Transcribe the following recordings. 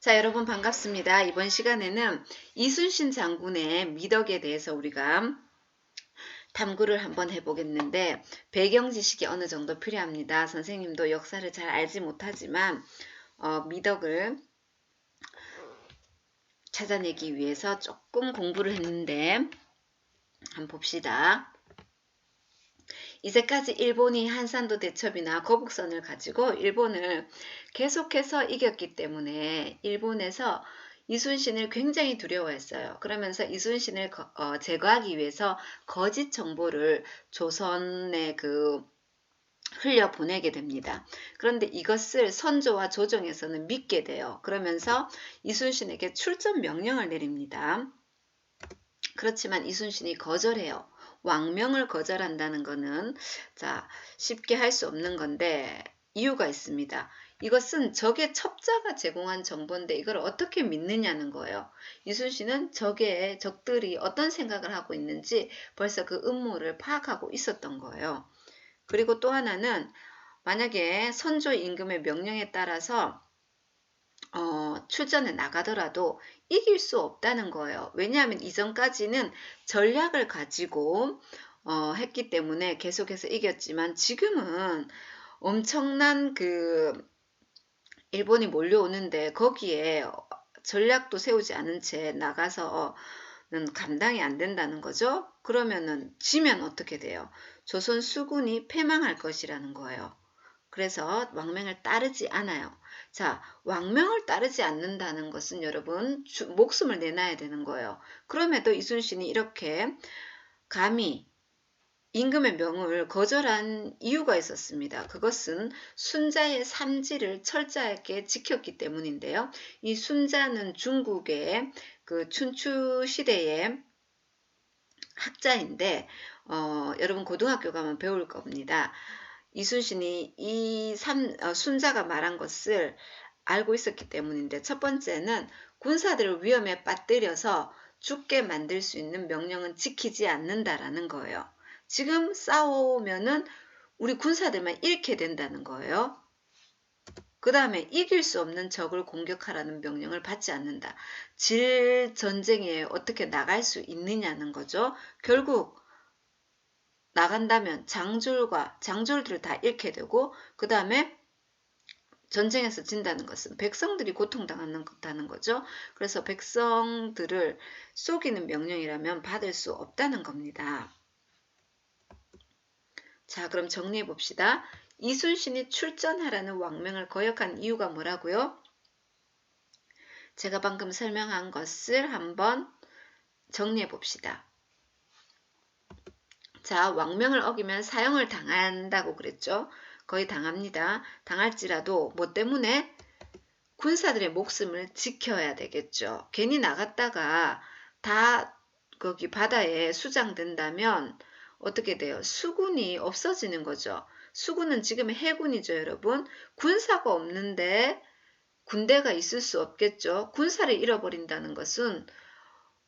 자, 여러분 반갑습니다. 이번 시간에는 이순신 장군의 미덕에 대해서 우리가 탐구를 한번 해보겠는데 배경 지식이 어느 정도 필요합니다. 선생님도 역사를 잘 알지 못하지만 미덕을 찾아내기 위해서 조금 공부를 했는데 한번 봅시다. 이제까지 일본이 한산도 대첩이나 거북선을 가지고 일본을 계속해서 이겼기 때문에 일본에서 이순신을 굉장히 두려워했어요. 그러면서 이순신을 제거하기 위해서 거짓 정보를 조선에 흘려 보내게 됩니다. 그런데 이것을 선조와 조정에서는 믿게 돼요. 그러면서 이순신에게 출전 명령을 내립니다. 그렇지만 이순신이 거절해요. 왕명을 거절한다는 것은 쉽게 할 수 없는 건데 이유가 있습니다. 이것은 적의 첩자가 제공한 정보인데 이걸 어떻게 믿느냐는 거예요. 이순신은 적들이 어떤 생각을 하고 있는지 벌써 그 음모를 파악하고 있었던 거예요. 그리고 또 하나는 만약에 선조 임금의 명령에 따라서 출전에 나가더라도 이길 수 없다는 거예요. 왜냐하면 이전까지는 전략을 가지고 했기 때문에 계속해서 이겼지만 지금은 엄청난 일본이 몰려오는데 거기에 전략도 세우지 않은 채 나가서는 감당이 안 된다는 거죠. 그러면은 지면 어떻게 돼요? 조선 수군이 패망할 것이라는 거예요. 그래서 왕명을 따르지 않아요. 자, 왕명을 따르지 않는다는 것은 여러분 목숨을 내놔야 되는 거예요. 그럼에도 이순신이 이렇게 감히 임금의 명을 거절한 이유가 있었습니다. 그것은 순자의 삼지를 철저하게 지켰기 때문인데요. 이 순자는 중국의 춘추 시대의 학자인데 여러분 고등학교 가면 배울 겁니다. 이순신이 순자가 말한 것을 알고 있었기 때문인데 첫 번째는 군사들을 위험에 빠뜨려서 죽게 만들 수 있는 명령은 지키지 않는다라는 거예요. 지금 싸우면은 우리 군사들만 잃게 된다는 거예요. 그 다음에 이길 수 없는 적을 공격하라는 명령을 받지 않는다. 질 전쟁에 어떻게 나갈 수 있느냐는 거죠. 결국 나간다면 장졸들을 다 잃게 되고 그 다음에 전쟁에서 진다는 것은 백성들이 고통당한다는 거죠. 그래서 백성들을 속이는 명령이라면 받을 수 없다는 겁니다. 자, 그럼 정리해 봅시다. 이순신이 출전하라는 왕명을 거역한 이유가 뭐라고요? 제가 방금 설명한 것을 한번 정리해 봅시다. 자, 왕명을 어기면 사형을 당한다고 그랬죠. 거의 당합니다. 당할지라도 뭐 때문에? 군사들의 목숨을 지켜야 되겠죠. 괜히 나갔다가 다 거기 바다에 수장된다면 어떻게 돼요? 수군이 없어지는 거죠. 수군은 지금의 해군이죠, 여러분. 군사가 없는데 군대가 있을 수 없겠죠. 군사를 잃어버린다는 것은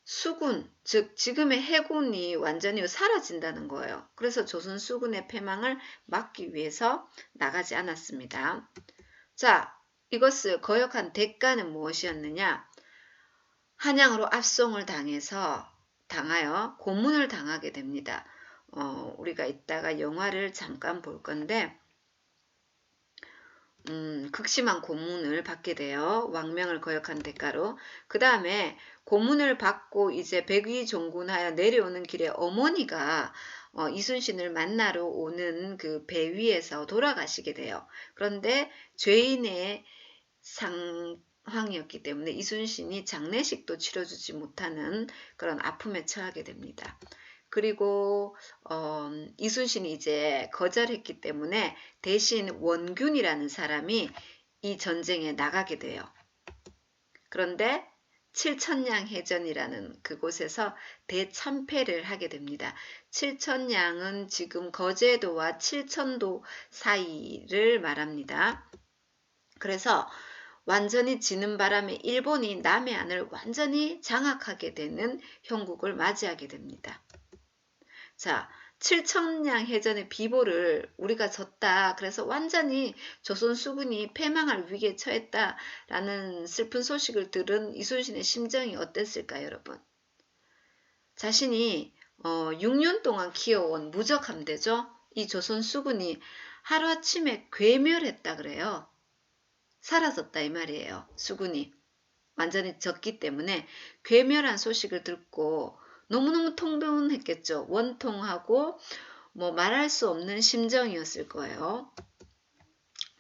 수군, 즉 지금의 해군이 완전히 사라진다는 거예요. 그래서 조선 수군의 패망을 막기 위해서 나가지 않았습니다. 자, 이것을 거역한 대가는 무엇이었느냐? 한양으로 압송을 당하여 고문을 당하게 됩니다. 우리가 이따가 영화를 잠깐 볼 건데 극심한 고문을 받게 돼요. 왕명을 거역한 대가로. 그 다음에 고문을 받고 이제 백위종군하여 내려오는 길에 어머니가 이순신을 만나러 오는 그 배 위에서 돌아가시게 돼요. 그런데 죄인의 상황이었기 때문에 이순신이 장례식도 치러주지 못하는 그런 아픔에 처하게 됩니다. 그리고 이순신이 이제 거절했기 때문에 대신 원균이라는 사람이 이 전쟁에 나가게 돼요. 그런데 칠천량 해전이라는 그곳에서 대참패를 하게 됩니다. 칠천량은 지금 거제도와 칠천도 사이를 말합니다. 그래서 완전히 지는 바람에 일본이 남해안을 완전히 장악하게 되는 형국을 맞이하게 됩니다. 자, 칠천량 해전의 비보를 우리가 졌다. 그래서 완전히 조선 수군이 패망할 위기에 처했다라는 슬픈 소식을 들은 이순신의 심정이 어땠을까요, 여러분? 자신이 6년 동안 키워온 무적 함대죠. 이 조선 수군이 하루아침에 괴멸했다 그래요. 사라졌다 이 말이에요. 수군이 완전히 졌기 때문에 괴멸한 소식을 듣고 너무너무 통분했겠죠. 원통하고 뭐 말할 수 없는 심정이었을 거예요.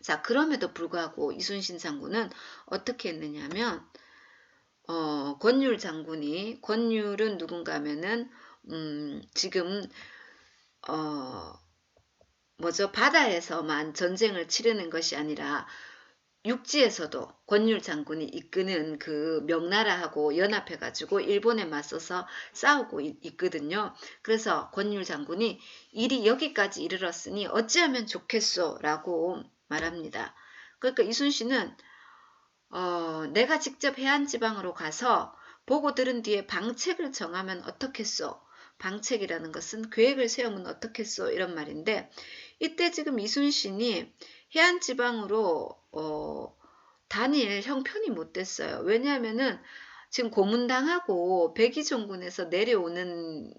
자, 그럼에도 불구하고 이순신 장군은 어떻게 했느냐면 권율 장군이, 권율은 누군가 하면은 지금 바다에서만 전쟁을 치르는 것이 아니라 육지에서도 권율 장군이 이끄는 그 명나라하고 연합해가지고 일본에 맞서서 싸우고 있거든요. 그래서 권율 장군이 일이 여기까지 이르렀으니 어찌하면 좋겠소 라고 말합니다. 그러니까 이순신은 내가 직접 해안지방으로 가서 보고 들은 뒤에 방책을 정하면 어떻겠소? 방책이라는 것은 계획을 세우면 어떻겠소? 이런 말인데 이때 지금 이순신이 해안지방으로 다닐 형편이 못 됐어요. 왜냐하면은 지금 고문당하고 백의종군에서 내려오는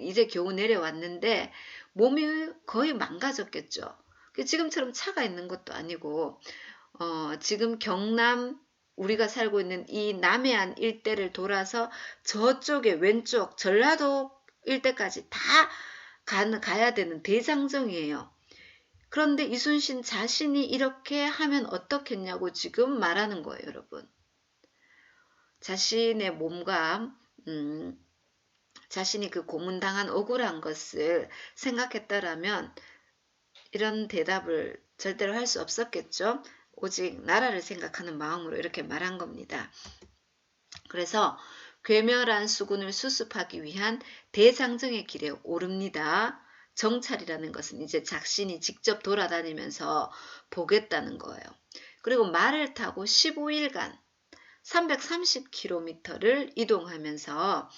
이제 겨우 내려왔는데 몸이 거의 망가졌겠죠. 지금처럼 차가 있는 것도 아니고 지금 경남 우리가 살고 있는 이 남해안 일대를 돌아서 저쪽에 왼쪽 전라도 일대까지 다 가야 되는 대장정이에요. 그런데 이순신 자신이 이렇게 하면 어떻겠냐고 지금 말하는 거예요, 여러분. 자신의 몸과 자신이 그 고문당한 억울한 것을 생각했다라면 이런 대답을 절대로 할 수 없었겠죠. 오직 나라를 생각하는 마음으로 이렇게 말한 겁니다. 그래서 괴멸한 수군을 수습하기 위한 대장정의 길에 오릅니다. 정찰이라는 것은 이제 자신이 직접 돌아다니면서 보겠다는 거예요. 그리고 말을 타고 15일간 330km를 이동하면서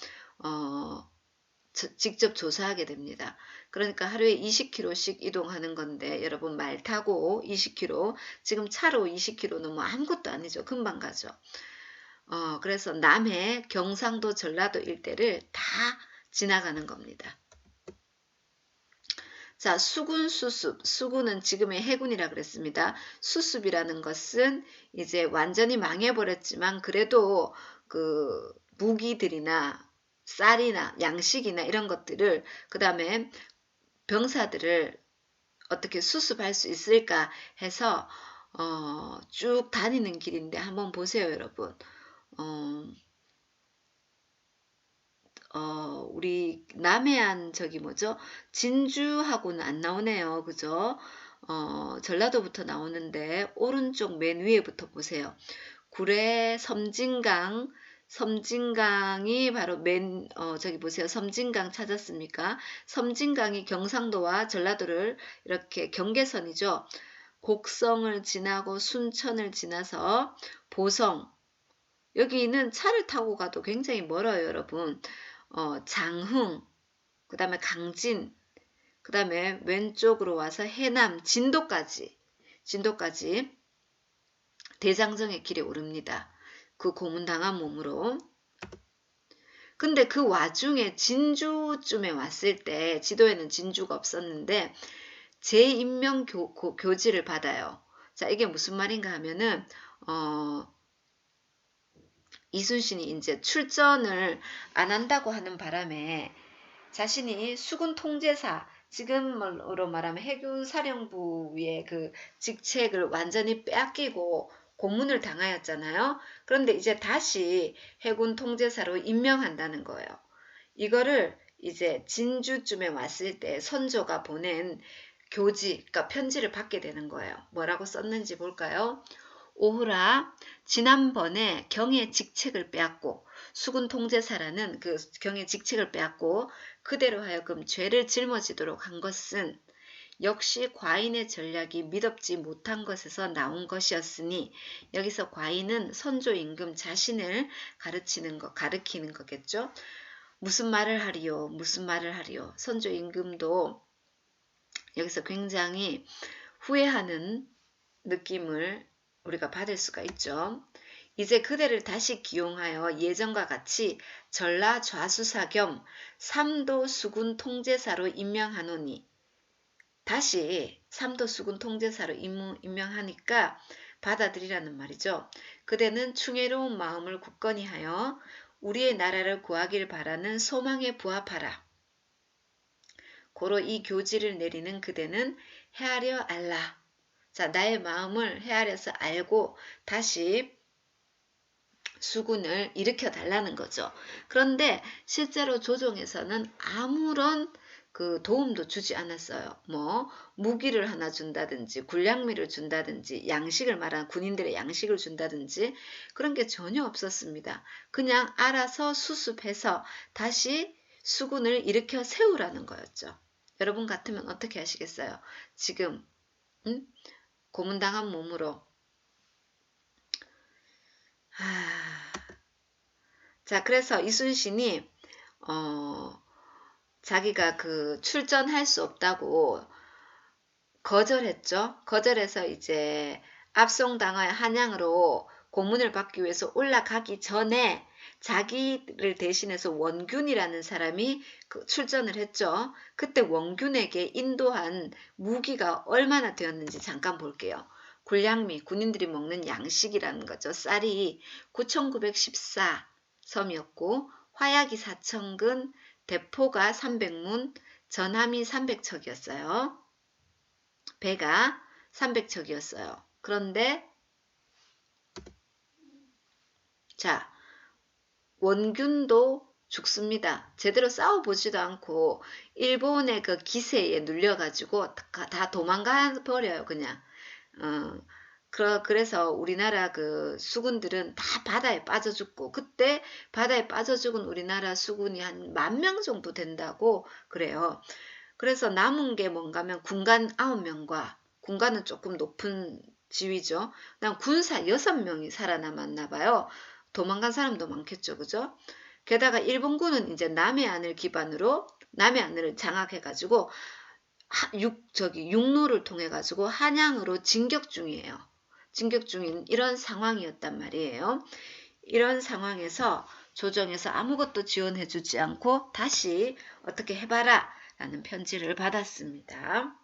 직접 조사하게 됩니다. 그러니까 하루에 20km씩 이동하는 건데 여러분 말 타고 20km, 지금 차로 20km는 뭐 아무것도 아니죠. 금방 가죠. 그래서 남해, 경상도, 전라도 일대를 다 지나가는 겁니다. 자, 수군 수습. 수군은 지금의 해군이라 그랬습니다. 수습이라는 것은 이제 완전히 망해버렸지만 그래도 그 무기들이나 쌀이나 양식이나 이런 것들을 그 다음에 병사들을 어떻게 수습할 수 있을까 해서 쭉 다니는 길인데 한번 보세요, 여러분. 우리 남해안 저기 뭐죠? 진주하고는 안 나오네요. 그죠? 전라도부터 나오는데 오른쪽 맨 위에부터 보세요. 구례 섬진강이 바로 저기 보세요. 섬진강 찾았습니까? 섬진강이 경상도와 전라도를 이렇게 경계선이죠. 곡성을 지나고 순천을 지나서 보성, 여기는 차를 타고 가도 굉장히 멀어요, 여러분. 장흥, 그 다음에 강진, 그 다음에 왼쪽으로 와서 해남, 진도까지 대장정의 길에 오릅니다. 그 고문당한 몸으로. 근데 그 와중에 진주쯤에 왔을 때 지도에는 진주가 없었는데 재임명 교지를 받아요. 자, 이게 무슨 말인가 하면은 이순신이 이제 출전을 안 한다고 하는 바람에 자신이 수군 통제사, 지금으로 말하면 해군사령부의 그 직책을 완전히 빼앗기고 고문을 당하였잖아요. 그런데 이제 다시 해군 통제사로 임명한다는 거예요. 이거를 이제 진주쯤에 왔을 때 선조가 보낸 교지, 그러니까 편지를 받게 되는 거예요. 뭐라고 썼는지 볼까요? 오후라, 지난번에 경의 직책을 빼앗고 수군 통제사라는 그 경의 직책을 빼앗고 그대로 하여금 죄를 짊어지도록 한 것은 역시 과인의 전략이 미덥지 못한 것에서 나온 것이었으니, 여기서 과인은 선조 임금 자신을 가리키는 거겠죠. 무슨 말을 하리요, 무슨 말을 하리요. 선조 임금도 여기서 굉장히 후회하는 느낌을 우리가 받을 수가 있죠. 이제 그대를 다시 기용하여 예전과 같이 전라 좌수사 겸 삼도 수군 통제사로 임명하노니, 다시 삼도 수군 통제사로 임명하니까 받아들이라는 말이죠. 그대는 충애로운 마음을 굳건히 하여 우리의 나라를 구하길 바라는 소망에 부합하라. 고로 이 교지를 내리는 그대는 헤아려 알라. 자, 나의 마음을 헤아려서 알고 다시 수군을 일으켜 달라는 거죠. 그런데 실제로 조정에서는 아무런 그 도움도 주지 않았어요. 뭐 무기를 하나 준다든지 군량미를 준다든지 양식을 말하는 군인들의 양식을 준다든지 그런 게 전혀 없었습니다. 그냥 알아서 수습해서 다시 수군을 일으켜 세우라는 거였죠. 여러분 같으면 어떻게 하시겠어요? 지금 고문당한 몸으로 자, 그래서 이순신이 자기가 그 출전할 수 없다고 거절했죠. 거절해서 이제 압송당하여 한양으로 고문을 받기 위해서 올라가기 전에 자기를 대신해서 원균이라는 사람이 출전을 했죠. 그때 원균에게 인도한 무기가 얼마나 되었는지 잠깐 볼게요. 군량미, 군인들이 먹는 양식이라는 거죠. 쌀이 9,914 섬이었고 화약이 4,000근, 대포가 300문, 전함이 300척이었어요. 배가 300척이었어요. 그런데 자, 원균도 죽습니다. 제대로 싸워보지도 않고 일본의 그 기세에 눌려가지고 다 도망가 버려요. 그냥. 그래서 우리나라 그 수군들은 다 바다에 빠져 죽고, 그때 바다에 빠져 죽은 우리나라 수군이 한 10,000명 정도 된다고 그래요. 그래서 남은 게 뭔가 하면 군관 9명과, 군관은 조금 높은 지위죠. 그다음 군사 6명이 살아남았나 봐요. 도망간 사람도 많겠죠. 그죠? 게다가 일본군은 이제 남해안을 기반으로 남해안을 장악해가지고 육로를 통해가지고 한양으로 진격 중이에요. 진격 중인 이런 상황이었단 말이에요. 이런 상황에서 조정에서 아무것도 지원해주지 않고 다시 어떻게 해봐라 라는 편지를 받았습니다.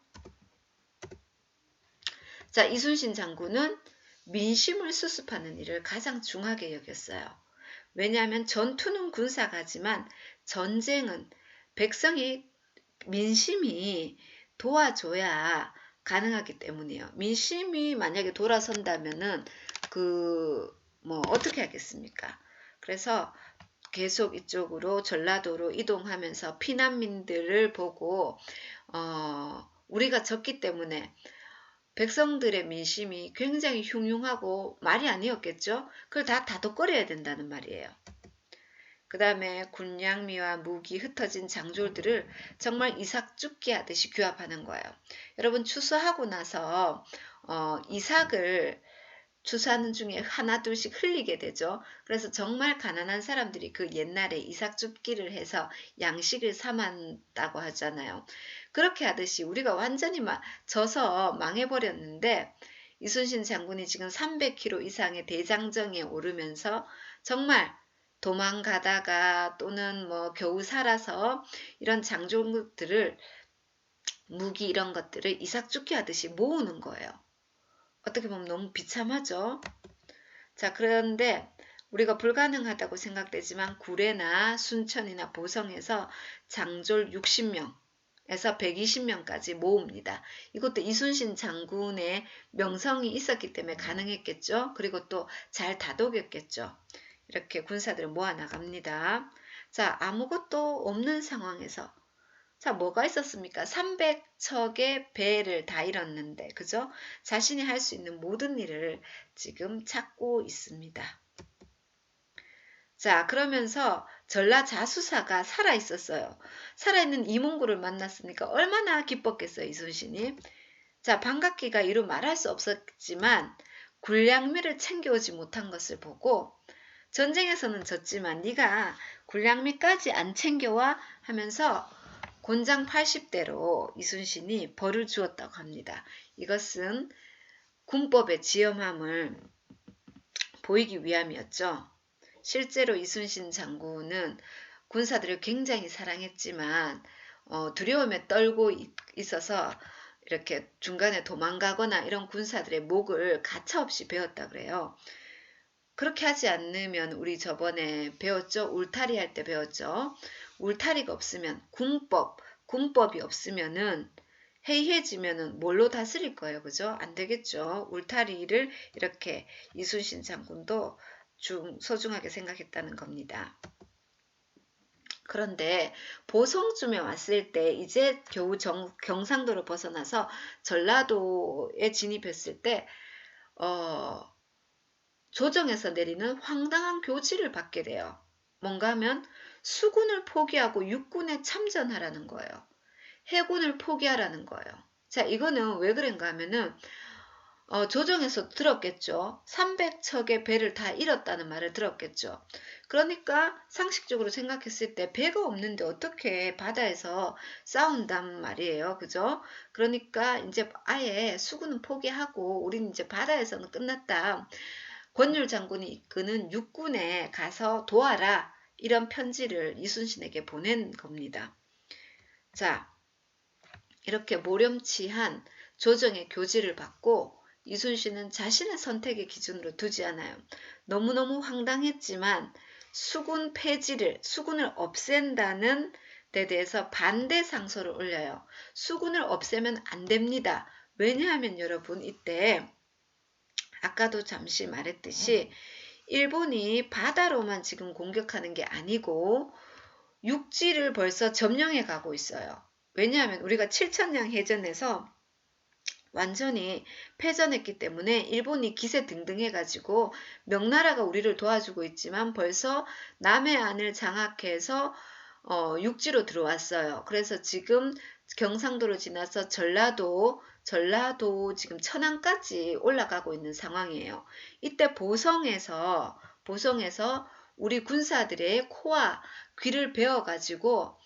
자, 이순신 장군은 민심을 수습하는 일을 가장 중하게 여겼어요. 왜냐하면 전투는 군사가지만 전쟁은 백성의 민심이 도와줘야 가능하기 때문이에요. 민심이 만약에 돌아선다면은 뭐 어떻게 하겠습니까? 그래서 계속 이쪽으로 전라도로 이동하면서 피난민들을 보고 우리가 졌기 때문에 백성들의 민심이 굉장히 흉흉하고 말이 아니었겠죠? 그걸 다 다독거려야 된다는 말이에요. 그 다음에 군량미와 무기 흩어진 장졸들을 정말 이삭 죽기 하듯이 규합하는 거예요. 여러분 추수하고 나서 이삭을 추수하는 중에 하나 둘씩 흘리게 되죠. 그래서 정말 가난한 사람들이 그 옛날에 이삭죽기를 해서 양식을 삼았다고 하잖아요. 그렇게 하듯이 우리가 완전히 져서 망해버렸는데 이순신 장군이 지금 300km 이상의 대장정에 오르면서 정말 도망가다가 또는 뭐 겨우 살아서 이런 장졸들을 무기 이런 것들을 이삭죽기 하듯이 모으는 거예요. 어떻게 보면 너무 비참하죠. 자, 그런데 우리가 불가능하다고 생각되지만 구례나 순천이나 보성에서 장졸 60명에서 120명까지 모읍니다. 이것도 이순신 장군의 명성이 있었기 때문에 가능했겠죠. 그리고 또 잘 다독였겠죠. 이렇게 군사들을 모아 나갑니다. 자, 아무것도 없는 상황에서 자, 뭐가 있었습니까? 300척의 배를 다 잃었는데, 그죠? 자신이 할 수 있는 모든 일을 지금 찾고 있습니다. 자, 그러면서 전라자수사가 살아있었어요. 살아있는 이몽구를 만났으니까 얼마나 기뻤겠어요, 이순신이. 자, 반갑기가 이루 말할 수 없었지만 군량미를 챙겨오지 못한 것을 보고 전쟁에서는 졌지만 네가 군량미까지 안 챙겨와 하면서 곤장 80대로 이순신이 벌을 주었다고 합니다. 이것은 군법의 지엄함을 보이기 위함이었죠. 실제로 이순신 장군은 군사들을 굉장히 사랑했지만 두려움에 떨고 있어서 이렇게 중간에 도망가거나 이런 군사들의 목을 가차없이 베었다 그래요. 그렇게 하지 않으면 우리 저번에 배웠죠. 울타리 할 때 배웠죠. 울타리가 없으면 군법이 없으면은 해이해지면은 뭘로 다스릴 거예요. 그죠? 안 되겠죠. 울타리를 이렇게 이순신 장군도 소중하게 생각했다는 겁니다. 그런데 보성쯤에 왔을 때 이제 겨우 경상도를 벗어나서 전라도에 진입했을 때 조정에서 내리는 황당한 교지를 받게 돼요. 뭔가 하면 수군을 포기하고 육군에 참전하라는 거예요. 해군을 포기하라는 거예요. 자, 이거는 왜 그런가 하면은 조정에서 들었겠죠. 300척의 배를 다 잃었다는 말을 들었겠죠. 그러니까 상식적으로 생각했을 때 배가 없는데 어떻게 바다에서 싸운단 말이에요. 그죠? 그러니까 이제 아예 수군은 포기하고 우리는 이제 바다에서는 끝났다. 권율 장군이 이끄는 육군에 가서 도와라. 이런 편지를 이순신에게 보낸 겁니다. 자, 이렇게 모렴치한 조정의 교지를 받고 이순신은 자신의 선택의 기준으로 두지 않아요. 너무너무 황당했지만 수군을 없앤다는 데 대해서 반대 상소를 올려요. 수군을 없애면 안 됩니다. 왜냐하면 여러분 이때 아까도 잠시 말했듯이 일본이 바다로만 지금 공격하는 게 아니고 육지를 벌써 점령해 가고 있어요. 왜냐하면 우리가 7천량 해전에서 완전히 패전했기 때문에 일본이 기세등등해가지고 명나라가 우리를 도와주고 있지만 벌써 남해안을 장악해서 육지로 들어왔어요. 그래서 지금 경상도로 지나서 전라도 지금 천안까지 올라가고 있는 상황이에요. 이때 보성에서 우리 군사들의 코와 귀를 베어가지고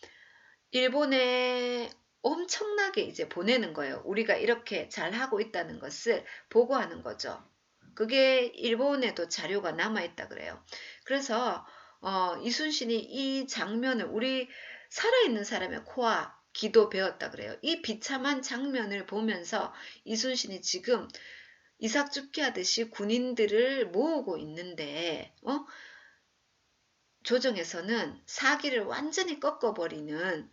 일본에 엄청나게 이제 보내는 거예요. 우리가 이렇게 잘하고 있다는 것을 보고하는 거죠. 그게 일본에도 자료가 남아있다 그래요. 그래서 이순신이 이 장면을 우리 살아있는 사람의 코와 귀도 베었다 그래요. 이 비참한 장면을 보면서 이순신이 지금 이삭죽기 하듯이 군인들을 모으고 있는데 조정에서는 사기를 완전히 꺾어버리는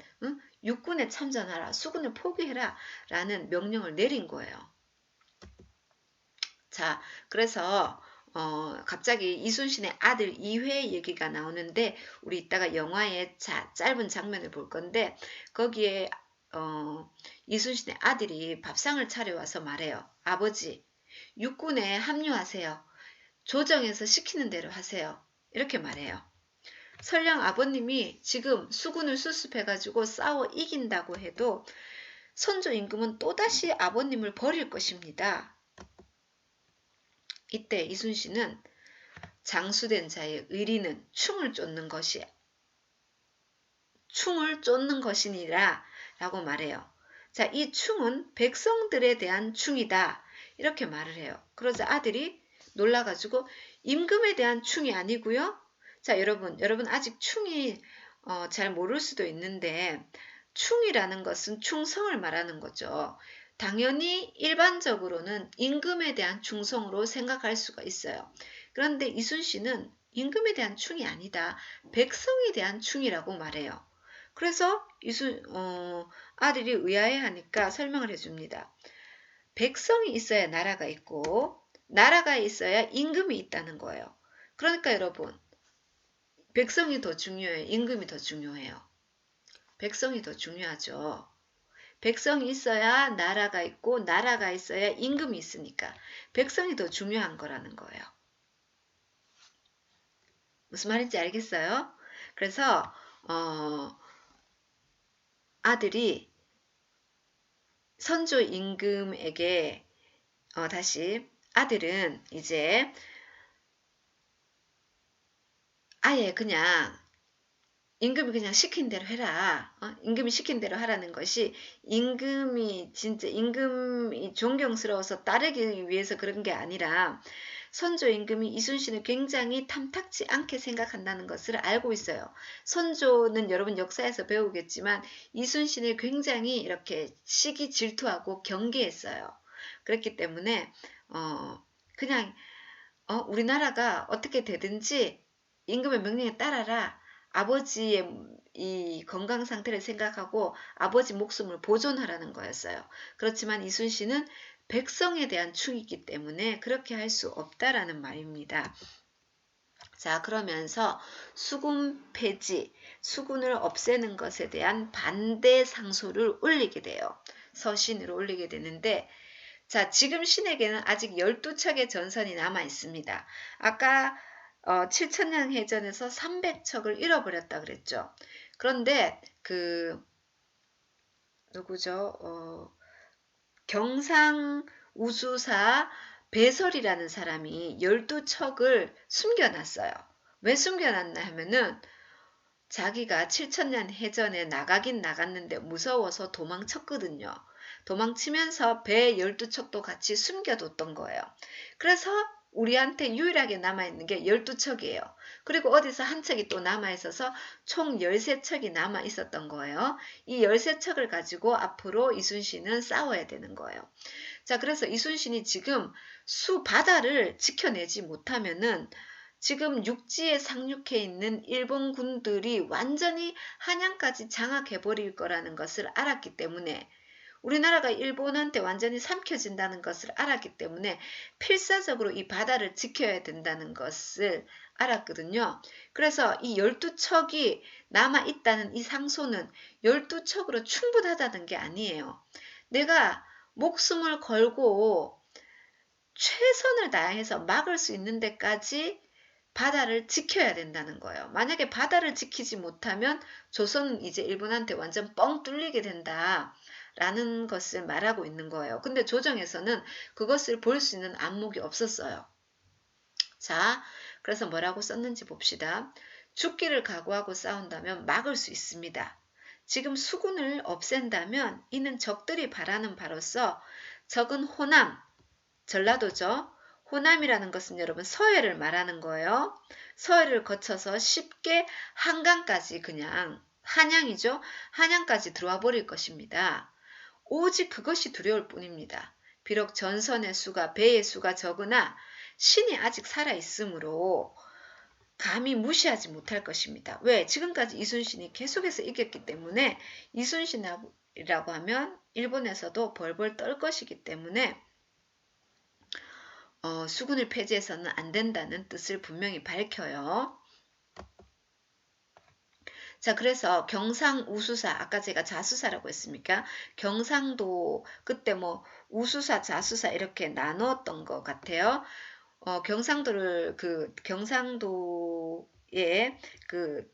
육군에 참전하라, 수군을 포기해라 라는 명령을 내린 거예요. 자, 그래서 갑자기 이순신의 아들 이회 얘기가 나오는데 우리 이따가 영화의 짧은 장면을 볼 건데 거기에 이순신의 아들이 밥상을 차려와서 말해요. 아버지, 육군에 합류하세요. 조정에서 시키는 대로 하세요. 이렇게 말해요. 설령 아버님이 지금 수군을 수습해가지고 싸워 이긴다고 해도 선조 임금은 또다시 아버님을 버릴 것입니다. 이때 이순신은 장수된 자의 의리는 충을 쫓는 것이니라 라고 말해요. 자, 이 충은 백성들에 대한 충이다. 이렇게 말을 해요. 그러자 아들이 놀라가지고 임금에 대한 충이 아니고요. 자, 여러분 아직 충이 잘 모를 수도 있는데 충이라는 것은 충성을 말하는 거죠. 당연히 일반적으로는 임금에 대한 충성으로 생각할 수가 있어요. 그런데 이순신은 임금에 대한 충이 아니다. 백성에 대한 충이라고 말해요. 그래서 아들이 의아해하니까 설명을 해줍니다. 백성이 있어야 나라가 있고 나라가 있어야 임금이 있다는 거예요. 그러니까 여러분 백성이 더 중요해요? 임금이 더 중요해요? 백성이 더 중요하죠. 백성이 있어야 나라가 있고 나라가 있어야 임금이 있으니까 백성이 더 중요한 거라는 거예요. 무슨 말인지 알겠어요? 그래서 아들이 선조 임금에게 다시 아들은 이제 아예 그냥 임금이 그냥 시킨 대로 해라. 임금이 시킨 대로 하라는 것이 임금이 진짜 임금이 존경스러워서 따르기 위해서 그런 게 아니라 선조 임금이 이순신을 굉장히 탐탁지 않게 생각한다는 것을 알고 있어요. 선조는 여러분 역사에서 배우겠지만 이순신을 굉장히 이렇게 시기 질투하고 경계했어요. 그렇기 때문에 그냥 우리나라가 어떻게 되든지 임금의 명령에 따라라. 아버지의 이 건강 상태를 생각하고 아버지 목숨을 보존하라는 거였어요. 그렇지만 이순신은 백성에 대한 충이기 때문에 그렇게 할 수 없다라는 말입니다. 자, 그러면서 수군 폐지, 수군을 없애는 것에 대한 반대 상소를 올리게 돼요. 서신으로 올리게 되는데, 자, 지금 신에게는 아직 12척의 전선이 남아 있습니다. 아까 7천년 해전에서 300척을 잃어버렸다 그랬죠. 그런데 누구죠? 경상 우수사 배설이라는 사람이 12척을 숨겨놨어요. 왜 숨겨놨나 하면은 자기가 7천년 해전에 나가긴 나갔는데 무서워서 도망쳤거든요. 도망치면서 배 12척도 같이 숨겨뒀던 거예요. 그래서 우리한테 유일하게 남아있는 게 12척이에요. 그리고 어디서 한 척이 또 남아있어서 총 13척이 남아있었던 거예요. 이 13척을 가지고 앞으로 이순신은 싸워야 되는 거예요. 자, 그래서 이순신이 지금 바다를 지켜내지 못하면은 지금 육지에 상륙해 있는 일본 군들이 완전히 한양까지 장악해버릴 거라는 것을 알았기 때문에 우리나라가 일본한테 완전히 삼켜진다는 것을 알았기 때문에 필사적으로 이 바다를 지켜야 된다는 것을 알았거든요. 그래서 이 12척이 남아있다는 이 상소는 12척으로 충분하다는 게 아니에요. 내가 목숨을 걸고 최선을 다해서 막을 수 있는 데까지 바다를 지켜야 된다는 거예요. 만약에 바다를 지키지 못하면 조선은 이제 일본한테 완전 뻥 뚫리게 된다. 라는 것을 말하고 있는 거예요. 근데 조정에서는 그것을 볼 수 있는 안목이 없었어요. 자, 그래서 뭐라고 썼는지 봅시다. 죽기를 각오하고 싸운다면 막을 수 있습니다. 지금 수군을 없앤다면 이는 적들이 바라는 바로서 적은 호남, 전라도죠. 호남이라는 것은 여러분 서해를 말하는 거예요. 서해를 거쳐서 쉽게 한강까지 그냥 한양이죠. 한양까지 들어와 버릴 것입니다. 오직 그것이 두려울 뿐입니다. 비록 전선의 수가 배의 수가 적으나 신이 아직 살아있으므로 감히 무시하지 못할 것입니다. 왜? 지금까지 이순신이 계속해서 이겼기 때문에 이순신이라고 하면 일본에서도 벌벌 떨 것이기 때문에 수군을 폐지해서는 안 된다는 뜻을 분명히 밝혀요. 자, 그래서 경상 우수사, 아까 제가 자수사라고 했습니까? 경상도 그때 뭐 우수사, 자수사 이렇게 나누었던 것 같아요. 경상도의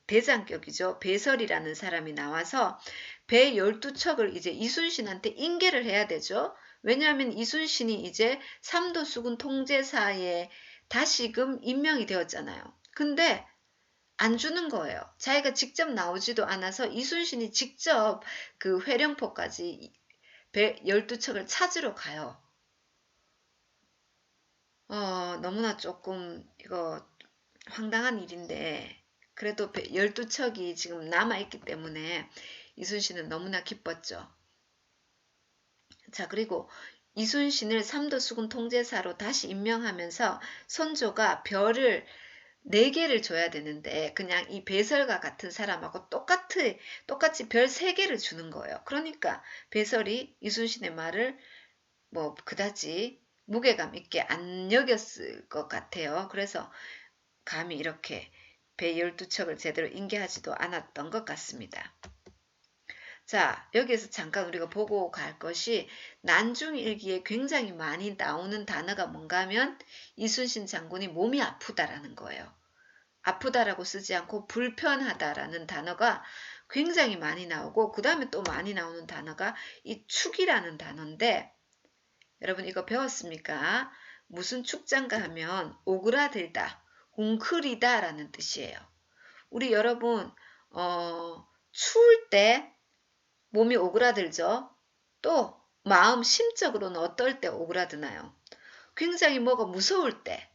대장격이죠. 배설이라는 사람이 나와서 배 12척을 이제 이순신한테 인계를 해야 되죠. 왜냐하면 이순신이 이제 삼도 수군 통제사에 다시금 임명이 되었잖아요. 근데 안 주는 거예요. 자기가 직접 나오지도 않아서 이순신이 직접 그 회령포까지 배 12척을 찾으러 가요. 너무나 조금 이거 황당한 일인데 그래도 12척이 지금 남아있기 때문에 이순신은 너무나 기뻤죠. 자, 그리고 이순신을 삼도수군 통제사로 다시 임명하면서 선조가 별을 4개를 줘야 되는데 그냥 이 배설과 같은 사람하고 똑같이 별 3개를 주는 거예요. 그러니까 배설이 이순신의 말을 뭐 그다지 무게감 있게 안 여겼을 것 같아요. 그래서 감히 이렇게 배 12척을 제대로 인계하지도 않았던 것 같습니다. 자, 여기에서 잠깐 우리가 보고 갈 것이 난중일기에 굉장히 많이 나오는 단어가 뭔가 하면 이순신 장군이 몸이 아프다라는 거예요. 아프다라고 쓰지 않고 불편하다라는 단어가 굉장히 많이 나오고 그 다음에 또 많이 나오는 단어가 이 축이라는 단어인데 여러분 이거 배웠습니까? 무슨 축장가 하면 오그라들다, 웅크리다 라는 뜻이에요. 우리 여러분 추울 때 몸이 오그라들죠. 또 마음 심적으로는 어떨 때 오그라드나요? 굉장히 뭐가 무서울 때,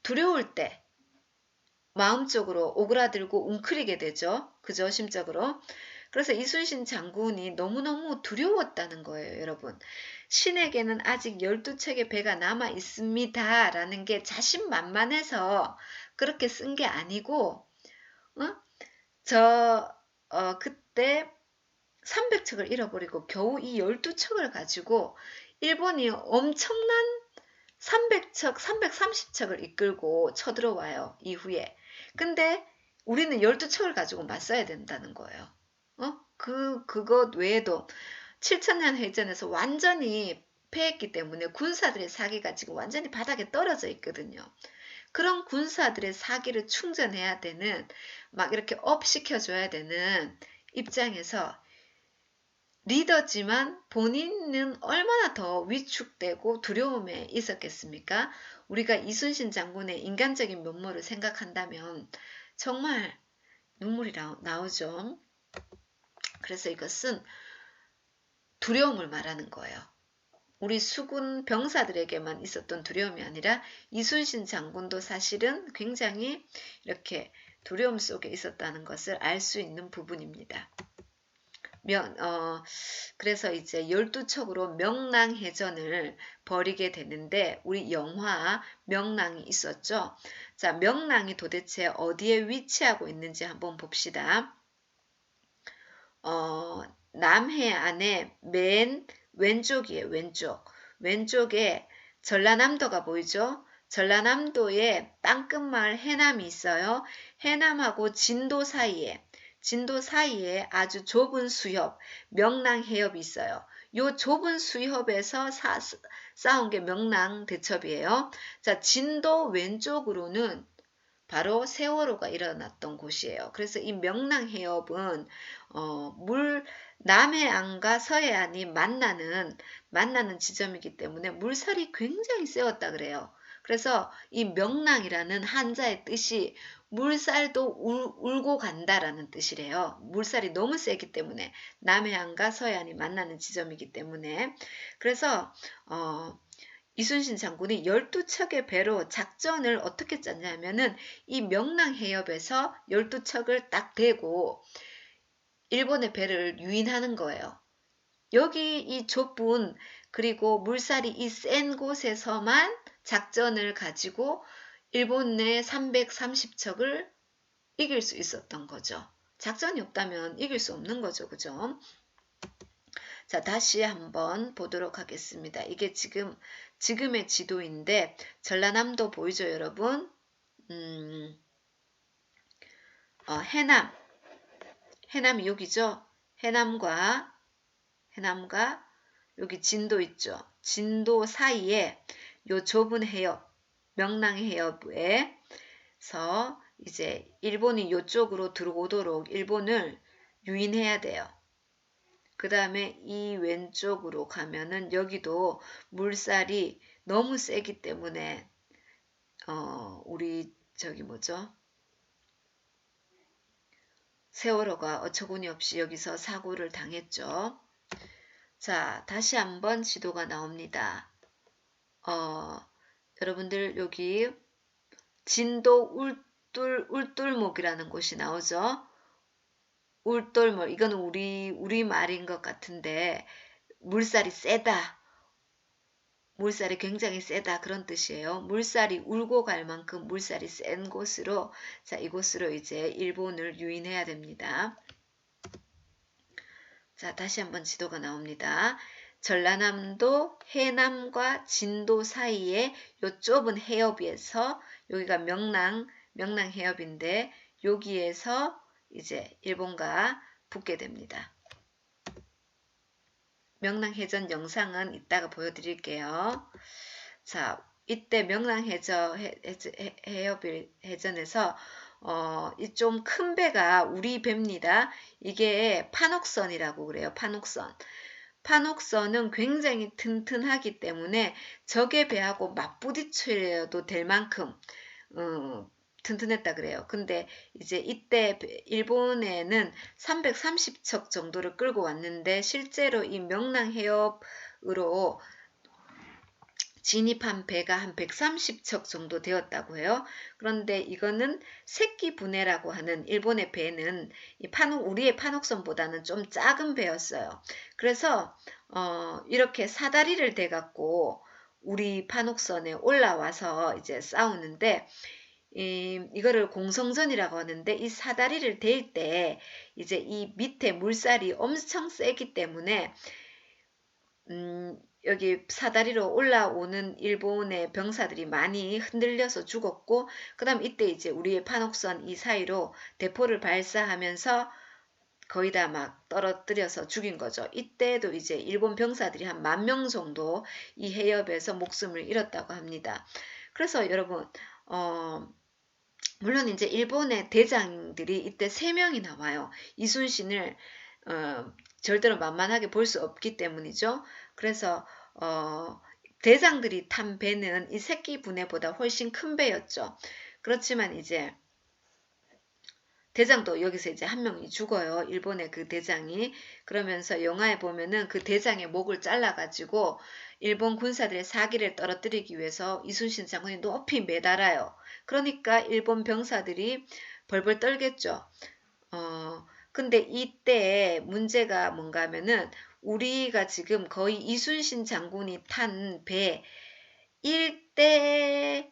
두려울 때 마음적으로 오그라들고 웅크리게 되죠. 그죠? 심적으로. 그래서 이순신 장군이 너무너무 두려웠다는 거예요, 여러분. 신에게는 아직 12척의 배가 남아 있습니다. 라는 게 자신만만해서 그렇게 쓴 게 아니고, 어? 그때 300척을 잃어버리고 겨우 이 12척을 가지고 일본이 엄청난 300척, 330척을 이끌고 쳐들어와요. 이후에. 근데 우리는 12척을 가지고 맞서야 된다는 거예요. 그것 외에도 7천년 해전에서 완전히 패했기 때문에 군사들의 사기가 지금 완전히 바닥에 떨어져 있거든요. 그런 군사들의 사기를 충전해야 되는, 막 이렇게 업 시켜줘야 되는 입장에서 리더지만 본인은 얼마나 더 위축되고 두려움에 있었겠습니까? 우리가 이순신 장군의 인간적인 면모를 생각한다면 정말 눈물이 나오죠. 그래서 이것은 두려움을 말하는 거예요. 우리 수군 병사들에게만 있었던 두려움이 아니라 이순신 장군도 사실은 굉장히 이렇게 두려움 속에 있었다는 것을 알 수 있는 부분입니다. 그래서 이제 12척으로 명랑해전을 벌이게 되는데 우리 영화 명랑이 있었죠. 자, 명랑이 도대체 어디에 위치하고 있는지 한번 봅시다. 남해안의 맨 왼쪽이에요. 왼쪽에 전라남도가 보이죠. 전라남도에 땅끝마을 해남이 있어요. 해남하고 진도 사이에 아주 좁은 수협, 명랑해협이 있어요. 요 좁은 수협에서 쌓은 게 명랑대첩이에요. 자, 진도 왼쪽으로는 바로 세월호가 일어났던 곳이에요. 그래서 이 명랑해협은 남해안과 서해안이 만나는 지점이기 때문에 물살이 굉장히 세웠다 그래요. 그래서 이 명랑이라는 한자의 뜻이 물살도 울고 간다라는 뜻이래요. 물살이 너무 세기 때문에 남해안과 서해안이 만나는 지점이기 때문에 그래서 이순신 장군이 12척의 배로 작전을 어떻게 짰냐면은 이 명랑해협에서 12척을 딱 대고 일본의 배를 유인하는 거예요. 여기 이 좁은 그리고 물살이 이 센 곳에서만 작전을 가지고 일본의 330척을 이길 수 있었던 거죠. 작전이 없다면 이길 수 없는 거죠. 그죠? 자, 다시 한번 보도록 하겠습니다. 이게 지금의 지도인데 전라남도 보이죠, 여러분? 해남이 여기죠? 해남과 여기 진도 있죠? 진도 사이에 요 좁은 해협, 명랑해협에서 이제 일본이 요쪽으로 들어오도록 일본을 유인해야 돼요. 그 다음에 이 왼쪽으로 가면은 여기도 물살이 너무 세기 때문에 우리 저기 뭐죠? 세월호가 어처구니 없이 여기서 사고를 당했죠. 자, 다시 한번 지도가 나옵니다. 여러분들 여기 진도 울돌목이라는 곳이 나오죠. 울돌목, 이거는 우리 말인 것 같은데 물살이 세다. 물살이 굉장히 세다 그런 뜻이에요. 물살이 울고 갈 만큼 물살이 센 곳으로 자, 이곳으로 이제 일본을 유인해야 됩니다. 자, 다시 한번 지도가 나옵니다. 전라남도 해남과 진도 사이에 요 좁은 해협에서 여기가 명랑해협인데 여기에서 이제 일본과 붙게 됩니다. 명랑해전 영상은 이따가 보여드릴게요. 자, 이때 해전에서 이 좀 큰 배가 우리 배입니다. 이게 판옥선이라고 그래요. 판옥선은 굉장히 튼튼하기 때문에 적의 배하고 맞부딪혀도 될 만큼 튼튼했다 그래요. 근데 이제 이때 일본에는 330척 정도를 끌고 왔는데 실제로 이 명랑 해협으로 진입한 배가 한 130척 정도 되었다고 해요. 그런데 이거는 새끼 분해라고 하는 일본의 배는 우리의 판옥선보다는 좀 작은 배였어요. 그래서 이렇게 사다리를 대갖고 우리 판옥선에 올라와서 이제 싸우는데 이거를 공성전이라고 하는데 이 사다리를 댈 때 이제 이 밑에 물살이 엄청 세기 때문에 여기 사다리로 올라오는 일본의 병사들이 많이 흔들려서 죽었고, 그 다음 이때 이제 우리의 판옥선 이 사이로 대포를 발사하면서 거의 다 막 떨어뜨려서 죽인 거죠. 이때도 이제 일본 병사들이 한 10,000명 정도 이 해협에서 목숨을 잃었다고 합니다. 그래서 여러분, 물론 이제 일본의 대장들이 이때 3명이 나와요. 이순신을 절대로 만만하게 볼 수 없기 때문이죠. 그래서 대장들이 탄 배는 이 새끼 분해보다 훨씬 큰 배였죠. 그렇지만 이제 대장도 여기서 이제 한 명이 죽어요. 일본의 그 대장이. 그러면서 영화에 보면은 그 대장의 목을 잘라가지고 일본 군사들의 사기를 떨어뜨리기 위해서 이순신 장군이 높이 매달아요. 그러니까 일본 병사들이 벌벌 떨겠죠. 근데 이때 문제가 뭔가 하면은 우리가 지금 거의 이순신 장군이 탄 배 1대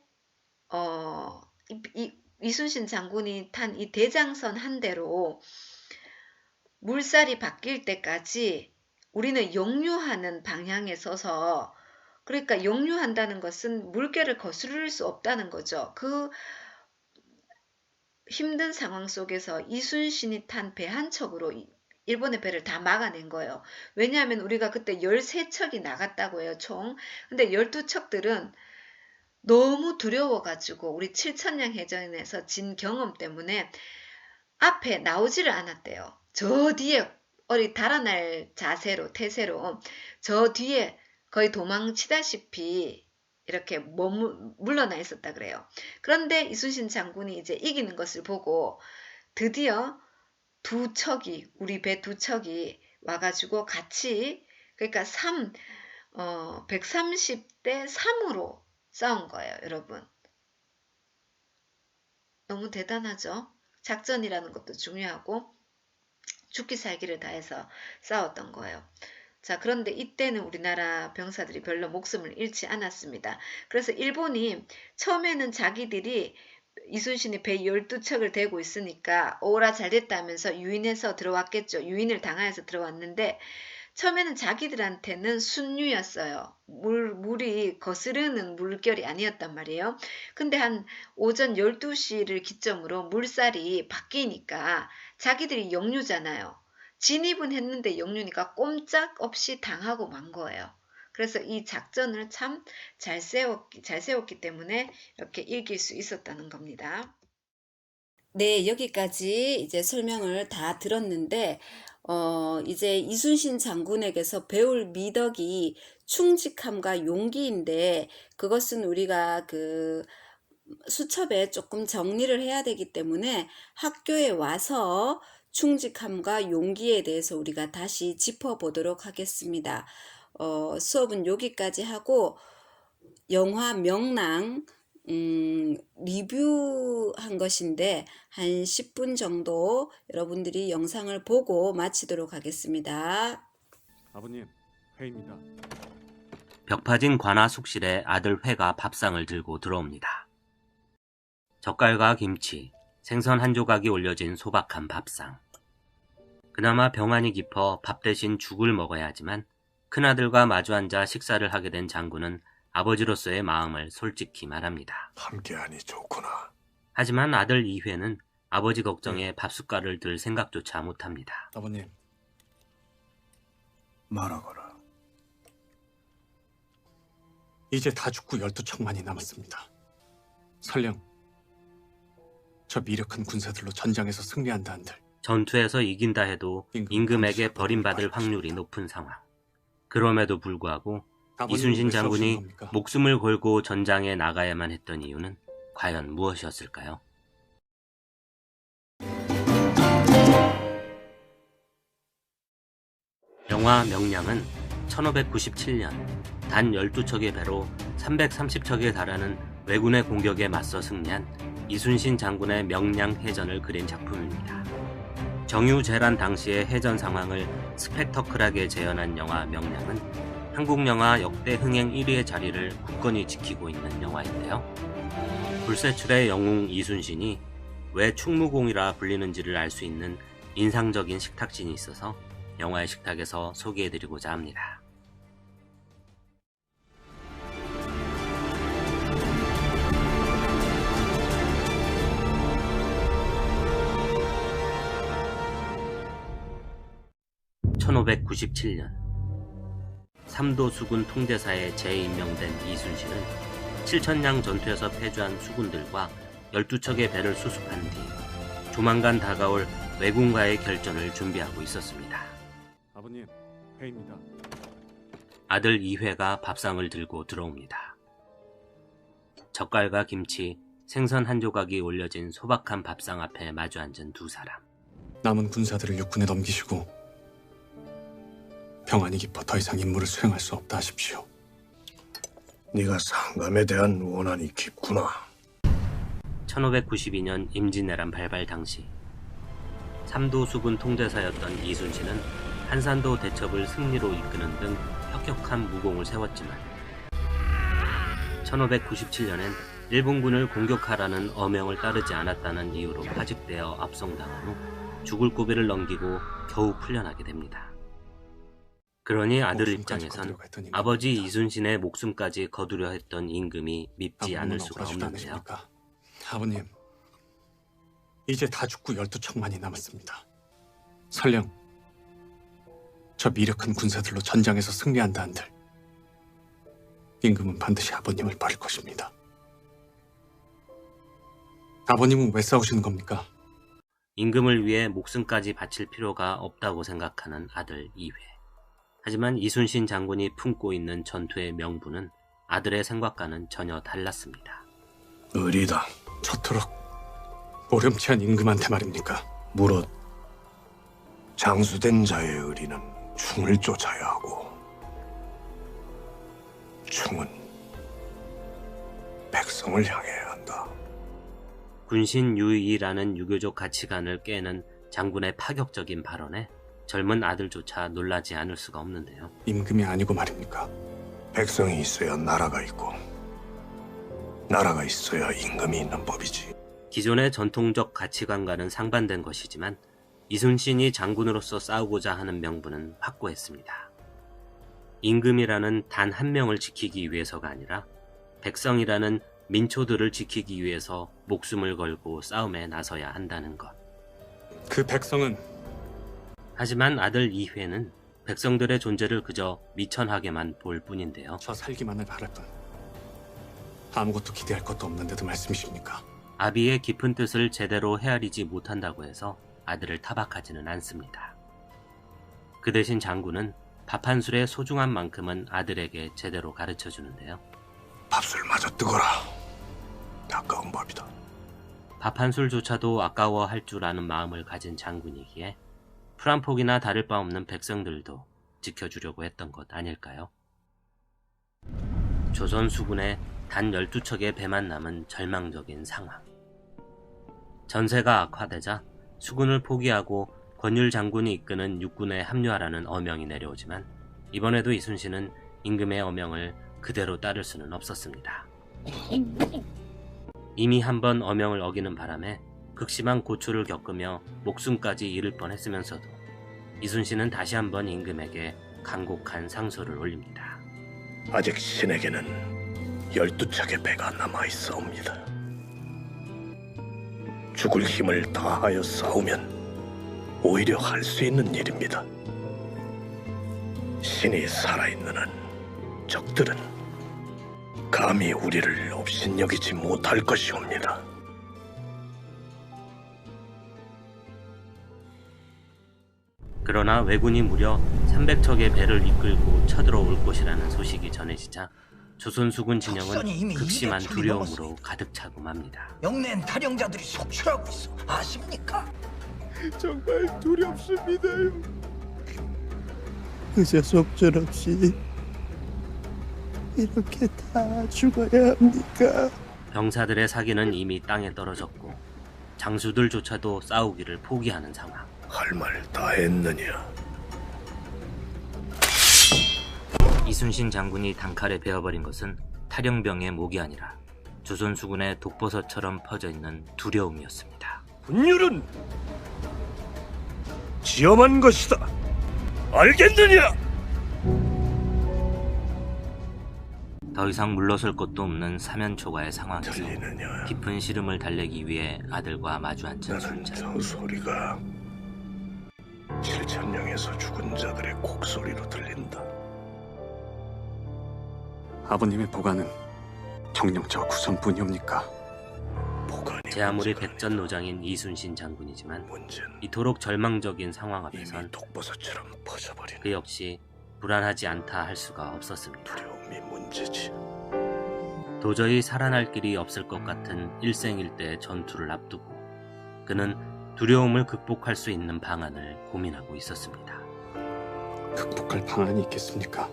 이순신 장군이 탄 이 대장선 한 대로 물살이 바뀔 때까지 우리는 역류하는 방향에 서서, 그러니까 역류한다는 것은 물결을 거스를 수 없다는 거죠. 그 힘든 상황 속에서 이순신이 탄 배 한 척으로 일본의 배를 다 막아낸 거예요. 왜냐하면 우리가 그때 13척이 나갔다고 해요, 총. 근데 12척들은 너무 두려워가지고 우리 7천량 해전에서 진 경험 때문에 앞에 나오지를 않았대요. 저 뒤에 달아날 자세로, 태세로 저 뒤에 거의 도망치다시피 이렇게 물러나 있었다 그래요. 그런데 이순신 장군이 이제 이기는 것을 보고 드디어 우리 배 2척이 와가지고 같이, 그러니까 130대 3으로 싸운 거예요, 여러분. 너무 대단하죠? 작전이라는 것도 중요하고 죽기 살기를 다해서 싸웠던 거예요. 자, 그런데 이때는 우리나라 병사들이 별로 목숨을 잃지 않았습니다. 그래서 일본이 처음에는 자기들이 이순신이 배 12척을 대고 있으니까 오라 잘됐다 하면서 유인해서 들어왔겠죠. 유인을 당하여서 들어왔는데 처음에는 자기들한테는 순유였어요. 물이 거스르는 물결이 아니었단 말이에요. 근데 한 오전 12시를 기점으로 물살이 바뀌니까 자기들이 역류잖아요. 진입은 했는데 역류니까 꼼짝없이 당하고 만 거예요. 그래서 이 작전을 참 잘 세웠기 때문에 이렇게 이길 수 있었다는 겁니다. 네, 여기까지 이제 설명을 다 들었는데, 이제 이순신 장군에게서 배울 미덕이 충직함과 용기인데, 그것은 우리가 그 수첩에 조금 정리를 해야 되기 때문에 학교에 와서 충직함과 용기에 대해서 우리가 다시 짚어보도록 하겠습니다. 수업은 여기까지 하고, 영화 명랑 리뷰한 것인데 한 10분 정도 여러분들이 영상을 보고 마치도록 하겠습니다. 아버님, 회입니다. 벽파진 관아 숙실에 아들 회가 밥상을 들고 들어옵니다. 젓갈과 김치, 생선 한 조각이 올려진 소박한 밥상. 그나마 병안이 깊어 밥 대신 죽을 먹어야 하지만 큰아들과 마주 앉아 식사를 하게 된 장군은 아버지로서의 마음을 솔직히 말합니다. 함께하니 좋구나. 하지만 아들 이회는 아버지 걱정에 밥숟갈을 들 생각조차 못합니다. 아버님, 말하거라. 이제 다 죽고 12척만이 남았습니다. 설령 저 미력한 군사들로 전장에서 승리한다 한들 전투에서 이긴다 해도 임금에게 버림받을 확률이 높은 상황. 그럼에도 불구하고 이순신 장군이 목숨을 걸고 전장에 나가야만 했던 이유는 과연 무엇이었을까요? 영화 명량은 1597년 단 12척의 배로 330척에 달하는 왜군의 공격에 맞서 승리한 이순신 장군의 명량 해전을 그린 작품입니다. 정유재란 당시의 해전 상황을 스펙터클하게 재현한 영화 명량은 한국 영화 역대 흥행 1위의 자리를 굳건히 지키고 있는 영화인데요. 불세출의 영웅 이순신이 왜 충무공이라 불리는지를 알 수 있는 인상적인 식탁신이 있어서 영화의 식탁에서 소개해드리고자 합니다. (1597년) 삼도 수군 통제사에 재임명된 이순신은 7천량 전투에서 패주한 수군들과 12척의 배를 수습한 뒤 조만간 다가올 왜군과의 결전을 준비하고 있었습니다. 아버님, 회입니다. 아들 이회가 밥상을 들고 들어옵니다. 젓갈과 김치, 생선 한 조각이 올려진 소박한 밥상 앞에 마주 앉은 두 사람. 남은 군사들을 육군에 넘기시고 병안이 깊어 더 이상 임무를 수행할 수 없다 하십시오. 네가 상감에 대한 원한이 깊구나. 1592년 임진왜란 발발 당시 삼도 수군 통제사였던 이순신은 한산도 대첩을 승리로 이끄는 등 혁혁한 무공을 세웠지만 1597년엔 일본군을 공격하라는 어명을 따르지 않았다는 이유로 파직되어 압송당한 후 죽을 고비를 넘기고 겨우 풀려나게 됩니다. 그러니 아들 입장에선 아버지 이순신의 목숨까지 거두려 했던 임금이 밉지 않을 수가 없는데요. 아버님, 이제 다 죽고 12척만이 남았습니다. 설령 저 미력한 군사들로 전장에서 승리한다 한들 임금은 반드시 아버님을 버릴 것입니다. 아버님은 왜 싸우시는 겁니까? 임금을 위해 목숨까지 바칠 필요가 없다고 생각하는 아들 이회. 하지만 이순신 장군이 품고 있는 전투의 명분은 아들의 생각과는 전혀 달랐습니다. 의리다. 저토록 오렴치한 임금한테 말입니까? 무릇 장수된 자의 의리는 충을 쫓아야 하고 충은 백성을 향해야 한다. 군신유의라는 유교적 가치관을 깨는 장군의 파격적인 발언에 젊은 아들조차 놀라지 않을 수가 없는데요. 임금이 아니고 말입니까? 백성이 있어야 나라가 있고 나라가 있어야 임금이 있는 법이지. 기존의 전통적 가치관과는 상반된 것이지만 이순신이 장군으로서 싸우고자 하는 명분은 확고했습니다. 임금이라는 단 한 명을 지키기 위해서가 아니라 백성이라는 민초들을 지키기 위해서 목숨을 걸고 싸움에 나서야 한다는 것. 그 백성은 하지만 아들 이회는 백성들의 존재를 그저 미천하게만 볼 뿐인데요. 저 살기만을 바랄 뿐 아무것도 기대할 것도 없는데도 말씀이십니까? 아비의 깊은 뜻을 제대로 헤아리지 못한다고 해서 아들을 타박하지는 않습니다. 그 대신 장군은 밥 한 술의 소중한 만큼은 아들에게 제대로 가르쳐 주는데요. 밥술 마저 뜨거라. 아까운 밥이다. 밥 한 술조차도 아까워할 줄 아는 마음을 가진 장군이기에 풀 한 폭이나 다를 바 없는 백성들도 지켜주려고 했던 것 아닐까요? 조선 수군의 단 12척의 배만 남은 절망적인 상황. 전세가 악화되자 수군을 포기하고 권율 장군이 이끄는 육군에 합류하라는 어명이 내려오지만 이번에도 이순신은 임금의 어명을 그대로 따를 수는 없었습니다. 이미 한번 어명을 어기는 바람에 극심한 고초를 겪으며 목숨까지 잃을 뻔했으면서도 이순신은 다시 한번 임금에게 간곡한 상소를 올립니다. 아직 신에게는 12척의 배가 남아있사옵니다. 죽을 힘을 다하여 싸우면 오히려 할 수 있는 일입니다. 신이 살아있는 한 적들은 감히 우리를 업신여기지 못할 것이옵니다. 그러나 왜군이 무려 300척의 배를 이끌고 쳐들어올 것이라는 소식이 전해지자 조선 수군 진영은 극심한 두려움으로 가득 차고 맙니다. 영낸 탈영자들이 속출하고 있어. 아십니까? 정말 두렵습니다요. 그저 속절없이 이렇게 다 죽어야 합니까? 병사들의 사기는 이미 땅에 떨어졌고 장수들조차도 싸우기를 포기하는 상황. 할 말 다 했느냐? 이순신 장군이 단칼에 베어버린 것은 탈영병의 목이 아니라 조선 수군의 독버섯처럼 퍼져있는 두려움이었습니다. 분율은 지엄한 것이다. 알겠느냐? 더 이상 물러설 곳도 없는 사면초가의 상황에서 들리느냐? 깊은 시름을 달래기 위해 아들과 마주 앉은 나는 순자. 저 소리가 7,000명에서 죽은 자들의 곡소리로 들린다. 아버님의 보관은 정녕 저 구성뿐이옵니까? 보관이 제 아무리 문제가 백전노장인 이순신 장군이지만 아니라 문제는 이토록 절망적인 상황 이미 앞에선 독버섯처럼 퍼져버린 그 역시 불안하지 않다 할 수가 없었습니다. 두려움이 문제지. 도저히 살아날 길이 없을 것 같은 일생일대의 전투를 앞두고 그는 두려움을 극복할 수 있는 방안을 고민하고 있었습니다. 극복할 방안이 있겠습니까?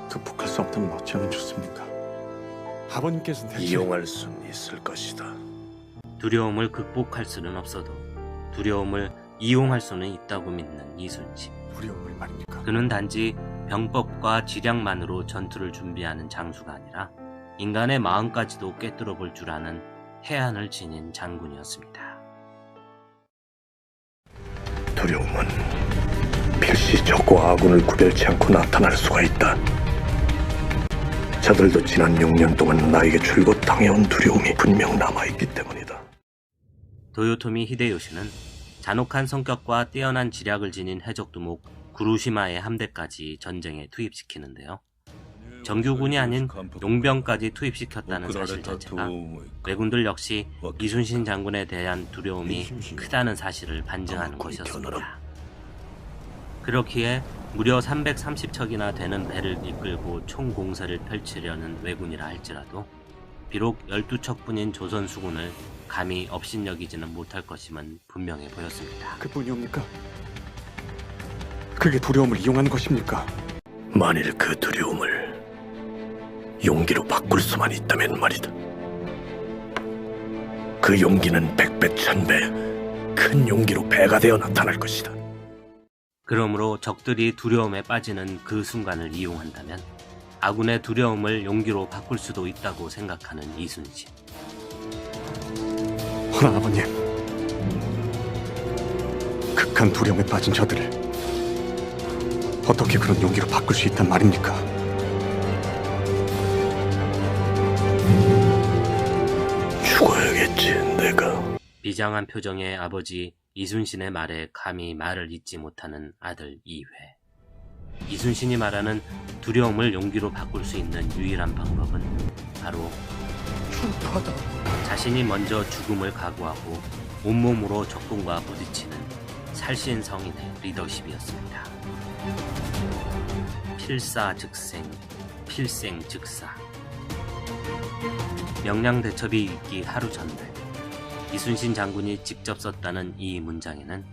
극복할 수 없다면 어찌하면 좋습니까? 아버님께서는 대체 이용할 수는 있을 것이다. 두려움을 극복할 수는 없어도 두려움을 이용할 수는 있다고 믿는 이순신. 두려움을 말입니까? 그는 단지 병법과 지략만으로 전투를 준비하는 장수가 아니라 인간의 마음까지도 꿰뚫어 볼 줄 아는 해안을 지닌 장군이었습니다. 두려움은 필시 적과 아군을 구별치 않고 나타날 수가 있다. 저들도 지난 6년 동안 나에게 줄곧 당해온 두려움이 분명 남아있기 때문이다. 도요토미 히데요시는 잔혹한 성격과 뛰어난 지략을 지닌 해적두목 구루시마의 함대까지 전쟁에 투입시키는데요. 정규군이 아닌 용병까지 투입시켰다는 사실 자체가 왜군들 역시 이순신 장군에 대한 두려움이 크다는 사실을 반증하는 것이었습니다. 그렇기에 무려 330척이나 되는 배를 이끌고 총공세를 펼치려는 왜군이라 할지라도 비록 12척뿐인 조선 수군을 감히 업신여기지는 못할 것임은 분명해 보였습니다. 그뿐이옵니까? 그게 두려움을 이용하는 것입니까? 만일 그 두려움을 용기로 바꿀 수만 있다면 말이다. 그 용기는 100배, 1000배 큰 용기로 배가 되어 나타날 것이다. 그러므로 적들이 두려움에 빠지는 그 순간을 이용한다면 아군의 두려움을 용기로 바꿀 수도 있다고 생각하는 이순신. 허나 아버님, 극한 두려움에 빠진 저들을 어떻게 그런 용기로 바꿀 수 있단 말입니까? 죽어야겠지, 내가. 비장한 표정의 아버지 이순신의 말에 감히 말을 잇지 못하는 아들 이회. 이순신이 말하는 두려움을 용기로 바꿀 수 있는 유일한 방법은 바로 자신이 먼저 죽음을 각오하고 온몸으로 적군과 부딪히는 살신성인의 리더십이었습니다. 필사즉생, 필생즉사. 명량대첩이 있기 하루 전날 이순신 장군이 직접 썼다는 이 문장에는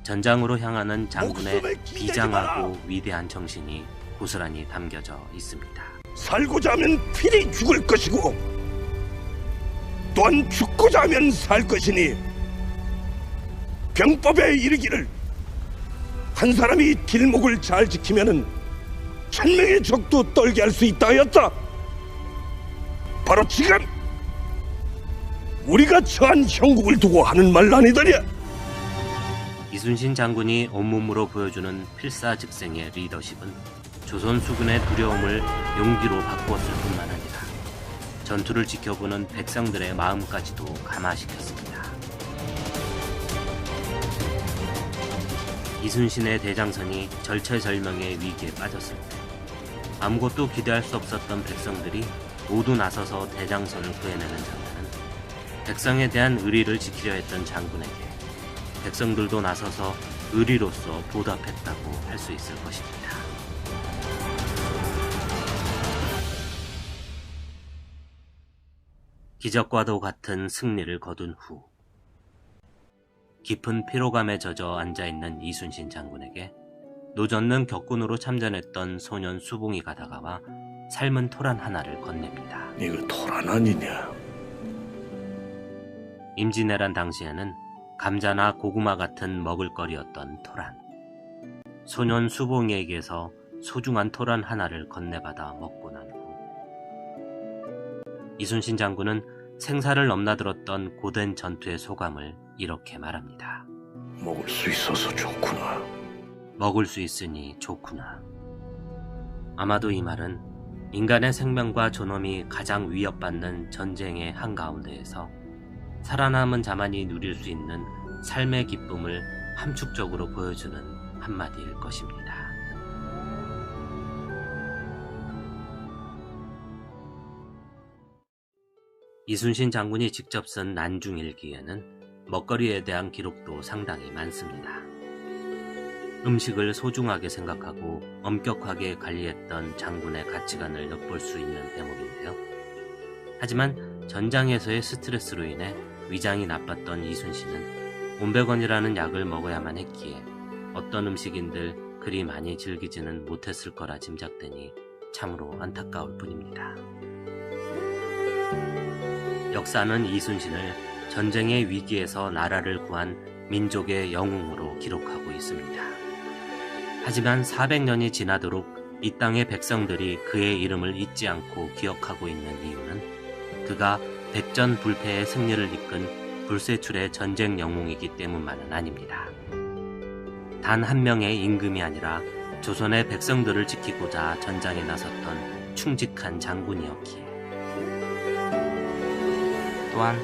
전장으로 향하는 장군의 비장하고 위대한 정신이 고스란히 담겨져 있습니다. 살고자 하면 필히 죽을 것이고 또한 죽고자 하면 살 것이니 병법에 이르기를 한 사람이 길목을 잘 지키면은 1000명의 적도 떨게 할 수 있다 하였다. 바로 지금 우리가 처한 형국을 두고 하는 말 아니더냐. 이순신 장군이 온몸으로 보여주는 필사즉생의 리더십은 조선 수군의 두려움을 용기로 바꾸었을 뿐만 아니라 전투를 지켜보는 백성들의 마음까지도 감화시켰습니다. 이순신의 대장선이 절체절명의 위기에 빠졌을 때 아무것도 기대할 수 없었던 백성들이 모두 나서서 대장선을 구해내는 장면은 백성에 대한 의리를 지키려 했던 장군에게 백성들도 나서서 의리로서 보답했다고 할 수 있을 것입니다. 기적과도 같은 승리를 거둔 후 깊은 피로감에 젖어 앉아있는 이순신 장군에게 노젓는 격군으로 참전했던 소년 수봉이가 다가와 삶은 토란 하나를 건넵니다. 이거 토란 아니냐? 임진왜란 당시에는 감자나 고구마 같은 먹을거리였던 토란. 소년 수봉이에게서 소중한 토란 하나를 건네받아 먹고 난 후 이순신 장군은 생사를 넘나들었던 고된 전투의 소감을 이렇게 말합니다. 먹을 수 있어서 좋구나. 먹을 수 있으니 좋구나. 아마도 이 말은 인간의 생명과 존엄이 가장 위협받는 전쟁의 한가운데에서 살아남은 자만이 누릴 수 있는 삶의 기쁨을 함축적으로 보여주는 한마디일 것입니다. 이순신 장군이 직접 쓴 난중일기에는 먹거리에 대한 기록도 상당히 많습니다. 음식을 소중하게 생각하고 엄격하게 관리했던 장군의 가치관을 엿볼 수 있는 대목인데요. 하지만 전장에서의 스트레스로 인해 위장이 나빴던 이순신은 온백원이라는 약을 먹어야만 했기에 어떤 음식인들 그리 많이 즐기지는 못했을 거라 짐작되니 참으로 안타까울 뿐입니다. 역사는 이순신을 전쟁의 위기에서 나라를 구한 민족의 영웅으로 기록하고 있습니다. 하지만 400년이 지나도록 이 땅의 백성들이 그의 이름을 잊지 않고 기억하고 있는 이유는 그가 백전불패의 승리를 이끈 불세출의 전쟁 영웅이기 때문만은 아닙니다. 단 한 명의 임금이 아니라 조선의 백성들을 지키고자 전장에 나섰던 충직한 장군이었기에, 또한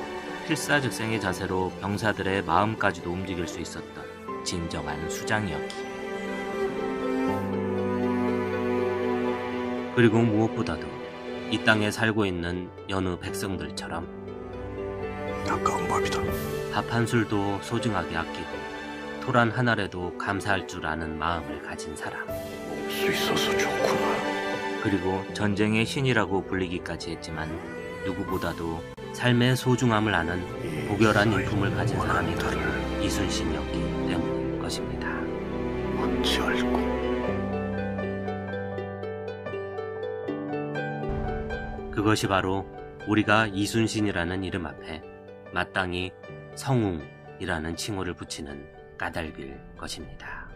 필사즉생의 자세로 병사들의 마음까지도 움직일 수 있었던 진정한 수장이었기에, 그리고 무엇보다도 이 땅에 살고 있는 여느 백성들처럼 아까운 밥이다. 밥 한 술도 소중하게 아끼고 토란 하나라도 감사할 줄 아는 마음을 가진 사람, 먹을 수 있어서 좋구나. 그리고 전쟁의 신이라고 불리기까지 했지만 누구보다도 삶의 소중함을 아는 고결한 인품을 가진 사람이 바로 이순신이었기 때문일 것입니다. 어찌 알고. 그것이 바로 우리가 이순신이라는 이름 앞에 마땅히 성웅이라는 칭호를 붙이는 까닭일 것입니다.